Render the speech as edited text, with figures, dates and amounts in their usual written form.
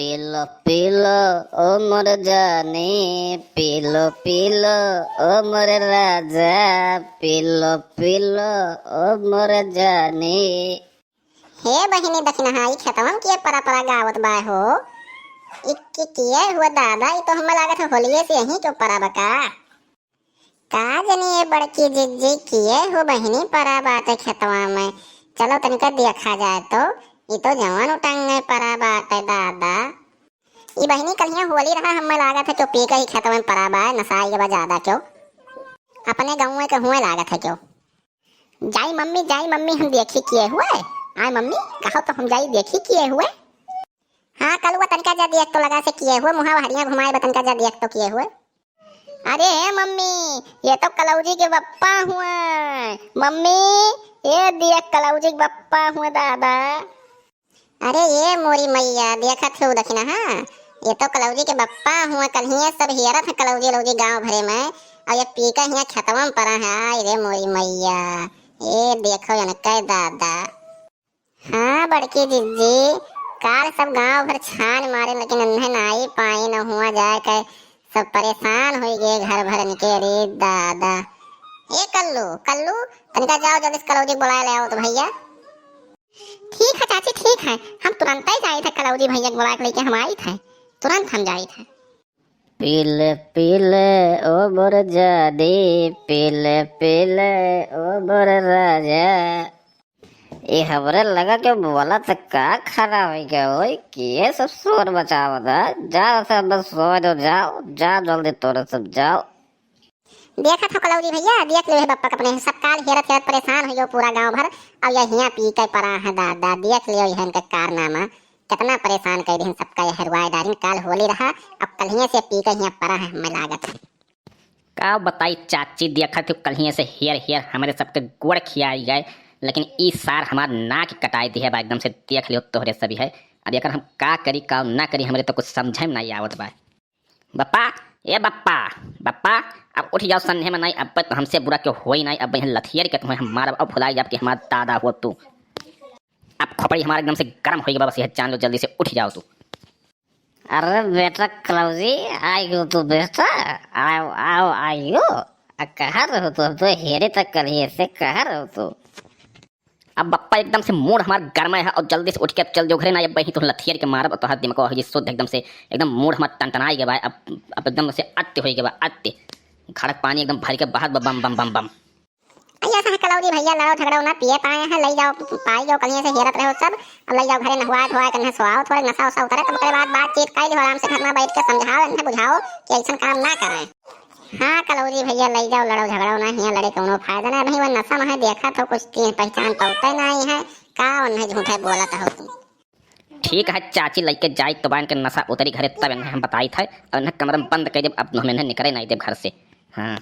पीलो ओ मोर जानी, पीलो ओ मोर राजा, पीलो ओ मोर जानी। हे बहिनी दक्षिणहाई खेतवन के परा परा गावत बाय हो। इक्की किए हुआ दादा, ये तो हमें लागत है होलिये से यही क्यों परा बका। का जनी ये बड़की जिज्जी किए हो बहिनी परा बात है खेतवा में। चलो तनिका देखा जाए तो ये तो जवान उटंग परा बात है दादा। ये बहिनी कल यहाँ होली रहा, हमें लागत है क्यों पी का ही खेतवा में परा बा नसाई के ज्यादा क्यों अपने गाँव के हुए लागत है क्यों। जाई मम्मी हम देखी किए हुए। आए मम्मी कहो तो हम जाई देखी किए हुए। हाँ कल वो तनिका जा देख तो लगा से किए हुए, मुहा हरिया घुमाए तनिका जा देख तो किए हुए। अरे मम्मी ये तो कलौजी के बप्पा हुए। मम्मी ये देख कलौजी के बप्पा हुए दादा। अरे ये मोरी मैया देखा थे दक्षिणा। हाँ ये तो कलौजी के बप्पा हुए। कल ही सब हियरत है कलौजी लौजी गाँव भरे में, और ये पीका हिया खेतवा में पड़ा है। आई रे मोरी मैया ये देखो ये दादा। हाँ बड़की जिज्जी काल सब गांव भर छान मारे, लेकिन उन्हें नाई पाई न हुआ जाए के सब परेशान हो गए घर भर के। रे दादा ए कल्लू कल्लू तनिका जाओ जल्दी से कलौजी बुला ले आओ तो भैया। ठीक है चाची ठीक है, हम तुरंत ही जाए थे कलौजी भैया को बुला के लेके हम आई थे, तुरंत हम जाए थे। पीले ओ मोर जानी, पीले ओ मोर राजा। ये हमरे लगा के बोला तो का खड़ा हो गया हो कि ये सब शोर बचाओ था। जाओ सब बस सो जाओ जल्दी तोड़ सब जाओ। देखा था कलौजी भैया देख ले बप्पा अपने सब काल हेरत हेरत परेशान हो गयो पूरा गांव भर, अब यह हिया पी के परा है दादा। देख लियो यहन का कारनामा कितना परेशान कर दिन सबका यह हरवाए डारिन। काल होली रहा अब कल हिया से पी के हिया परा है हमें लागत है। का बताई चाची देखा थे कल हिया से हेयर हमारे सबके गोड़ खियाई गए, लेकिन इस सार हमार नाक कटाई दी है बा एकदम से। देख लियो तोहरे सभी है। अब अगर हम का करी का ना करी हमारे तो कुछ समझे में नहीं आवत बा। बप्पा ए बप्पा बप्पा अब उठ जाओ सन्हे में नहीं, अब तो हमसे बुरा क्यों हो ही नहीं। अब यहाँ लथियर के तुम्हें हम मारब अब फुलाई जब कि हमारा दादा हो तू। अब खोपड़ी हमारे एकदम से गर्म हो गया, बस यह जान लो जल्दी से उठ जाओ तू। अरे बेटा कलौजी आयो तू बेटा, आओ आओ आयो। कहाँ रहो तो हेरे तक कल से कहाँ रहो तो। अब बप्पा एकदम से मूड हमारा गर्मा है और जल्दी से उठ के चल जो घरे ना। अब वही तो लथियर के मारब तो हाथ दिमाग हो शुद्ध एकदम से एकदम मूड हमारा टनटनाई गया। अब एकदम से अत्य हो गया अत्य खड़क पानी एकदम भर के बाहर बम बम बम बम। ऐसा है कलौजी भैया लड़ो झगड़ो ना पिए पाए हैं, ले जाओ पाई जाओ कलिए से हेरत रहो सब। अब ले जाओ घरे नहवा धोआ कन्हे सोआओ, थोड़े नशा वशा उतरे तब के बाद बातचीत कर लो आराम से घर में बैठ के समझाओ इन्हें बुझाओ कि ऐसा काम ना करें। हाँ कलौजी भैया ले जाओ लड़ो झगड़ो ना, हिया लड़े कोनो फायदा ना भाई। वो नशा में देखा तो कुछ पहचान पाते नहीं है का उन्हें झूठे बोला था तुम। ठीक है चाची लेके जाए तो बांध के नशा उतरी घरे तब इन्हें हम बताई थे और इन्हें कमरे में बंद कर जब अब हमें निकले नहीं जब घर से। हाँ